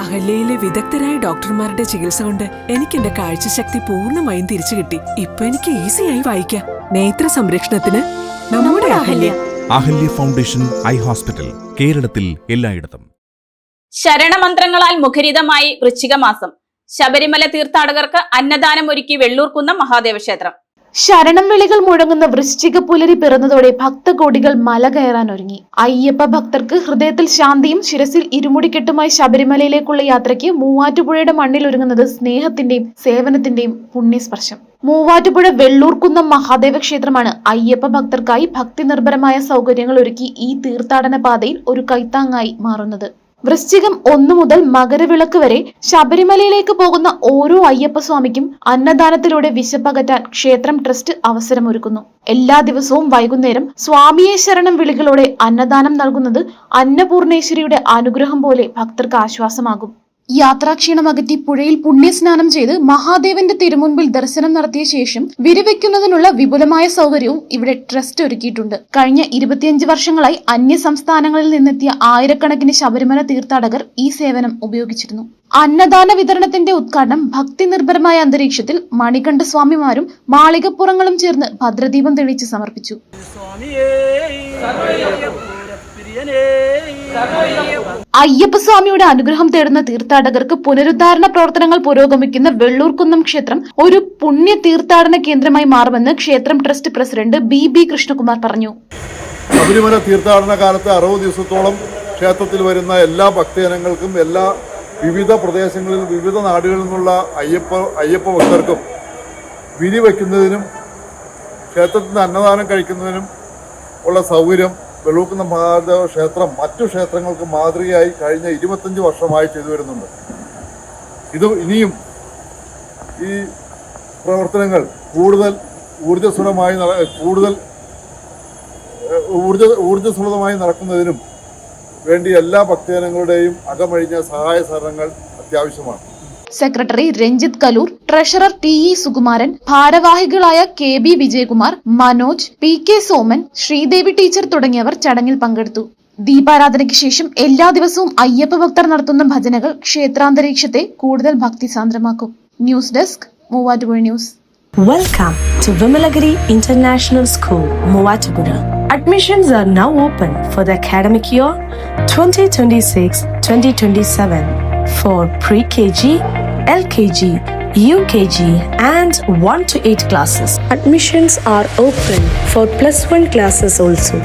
അഹല്യയിലെ വിദഗ്ധരായ ഡോക്ടർമാരുടെ ചികിത്സ കൊണ്ട് എനിക്ക് എന്റെ കാഴ്ചശക്തി പൂർണ്ണമായും തിരിച്ചു കിട്ടി. ഇപ്പൊ എനിക്ക് ഈസിയായി വായിക്കാം. നേത്ര സംരക്ഷണത്തിന് നമ്മുടെ Ahalya. Ahalya foundation eye hospital, കേരളത്തിൽ എല്ലായിടത്തും. ശരണമന്ത്രങ്ങളാൽ മുഖരിതമായി വൃശ്ചികമാസം. ശബരിമല തീർത്ഥാടകർക്ക് അന്നദാനം ഒരുക്കി വെള്ളൂർക്കുന്നം മഹാദേവ ക്ഷേത്രം. ശരണം വിളികൾ മുഴങ്ങുന്ന വൃശ്ചിക പുലരി പിറന്നതോടെ ഭക്തകോടികൾ മല കയറാൻ ഒരുങ്ങി. അയ്യപ്പ ഭക്തർക്ക് ഹൃദയത്തിൽ ശാന്തിയും ശിരസിൽ ഇരുമുടിക്കെട്ടുമായി ശബരിമലയിലേക്കുള്ള യാത്രയ്ക്ക് മൂവാറ്റുപുഴയുടെ മണ്ണിൽ ഒരുങ്ങുന്നത് സ്നേഹത്തിന്റെയും സേവനത്തിന്റെയും പുണ്യസ്പർശം. മൂവാറ്റുപുഴ വെള്ളൂർക്കുന്നം മഹാദേവ ക്ഷേത്രമാണ് അയ്യപ്പ ഭക്തർക്കായി ഭക്തി നിർഭരമായ സൗകര്യങ്ങൾ ഒരുക്കി ഈ തീർത്ഥാടന പാതയിൽ ഒരു കൈത്താങ്ങായി മാറുന്നത്. വൃശ്ചികം 1 മുതൽ മകരവിളക്ക് വരെ ശബരിമലയിലേക്ക് പോകുന്ന ഓരോ അയ്യപ്പസ്വാമിക്കും അന്നദാനത്തിലൂടെ വിശപ്പകറ്റാൻ ക്ഷേത്രം ട്രസ്റ്റ് അവസരമൊരുക്കുന്നു. എല്ലാ ദിവസവും വൈകുന്നേരം സ്വാമിയെ ശരണം വിളികളോടെ അന്നദാനം നൽകുന്നത് അന്നപൂർണേശ്വരിയുടെ അനുഗ്രഹം പോലെ ഭക്തർക്ക് ആശ്വാസമാകും. യാത്രാക്ഷീണമകറ്റി പുഴയിൽ പുണ്യസ്നാനം ചെയ്ത് മഹാദേവന്റെ തിരുമുൻപിൽ ദർശനം നടത്തിയ ശേഷം വിരിവെക്കുന്നതിനുള്ള വിപുലമായ സൗകര്യവും ഇവിടെ ട്രസ്റ്റ് ഒരുക്കിയിട്ടുണ്ട്. കഴിഞ്ഞ 25 വർഷങ്ങളായി അന്യ സംസ്ഥാനങ്ങളിൽ നിന്നെത്തിയ ആയിരക്കണക്കിന് ശബരിമല തീർത്ഥാടകർ ഈ സേവനം ഉപയോഗിച്ചിരുന്നു. അന്നദാന വിതരണത്തിന്റെ ഉദ്ഘാടനം ഭക്തി നിർഭരമായ അന്തരീക്ഷത്തിൽ മണികണ്ഠ സ്വാമിമാരും മാളികപ്പുറങ്ങളും ചേർന്ന് ഭദ്രദീപം തെളിയിച്ച് സമർപ്പിച്ചു. അയ്യപ്പസ്വാമിയുടെ അനുഗ്രഹം തേടുന്ന തീർത്ഥാടകർക്ക് പുനരുദ്ധാരണ പ്രവർത്തനങ്ങൾ പുരോഗമിക്കുന്ന വെള്ളൂർക്കുന്നം ക്ഷേത്രം ഒരു പുണ്യ തീർത്ഥാടന കേന്ദ്രമായി മാറുമെന്ന് ക്ഷേത്രം ട്രസ്റ്റ് പ്രസിഡന്റ് ബി കൃഷ്ണകുമാർ പറഞ്ഞു. ശബരിമല തീർത്ഥാടന കാലത്ത് 60 ദിവസത്തോളം ക്ഷേത്രത്തിൽ വരുന്ന എല്ലാ ഭക്തജനങ്ങൾക്കും എല്ലാ വിവിധ പ്രദേശങ്ങളിൽ വിവിധ നാടുകളിൽ നിന്നുള്ള അയ്യപ്പ ഭക്തർക്കും വിരി വയ്ക്കുന്നതിനും ക്ഷേത്രത്തിൽ നിന്ന് അന്നദാനം കഴിക്കുന്നതിനും ഉള്ള സൗകര്യം വെള്ളൂർക്കുന്നം മഹാദേവ ക്ഷേത്രം മറ്റു ക്ഷേത്രങ്ങൾക്ക് മാതൃകയായി കഴിഞ്ഞ 25 വർഷമായി ചെയ്തു വരുന്നുണ്ട്. ഇത് ഇനിയും ഈ പ്രവർത്തനങ്ങൾ കൂടുതൽ ഊർജ്ജസ്വലമായി നടക്കുന്നതിനും വേണ്ടി എല്ലാ ഭക്തജനങ്ങളുടെയും അകമഴിഞ്ഞ സഹായ സഹകരണങ്ങൾ അത്യാവശ്യമാണ്. Secretary Ranjith Kaloor, treasurer TE Sukumaran, ഭാരവാഹികളായ KB Vijayakumar, Manoj, PK Soman, Sreedevi teacher തുടങ്ങിയവർ ചടങ്ങിൽ പങ്കെടുത്തു. ദീപാരാധനയ്ക്ക് ശേഷം എല്ലാ ദിവസവും അയ്യപ്പ ഭക്തർ നടത്തുന്ന ഭജനകൾ ക്ഷേത്രാന്തരീക്ഷത്തെ കൂടുതൽ ഭക്തിസാന്ദ്രമാക്കും. News desk, Muvattupuzha news. Welcome to Vimalagiri International School, Muvatupura. Admissions are now open for the academic year 2026-2027 for pre-KG, LKG, UKG and 1 to 8 classes. Admissions are open for +1 classes also.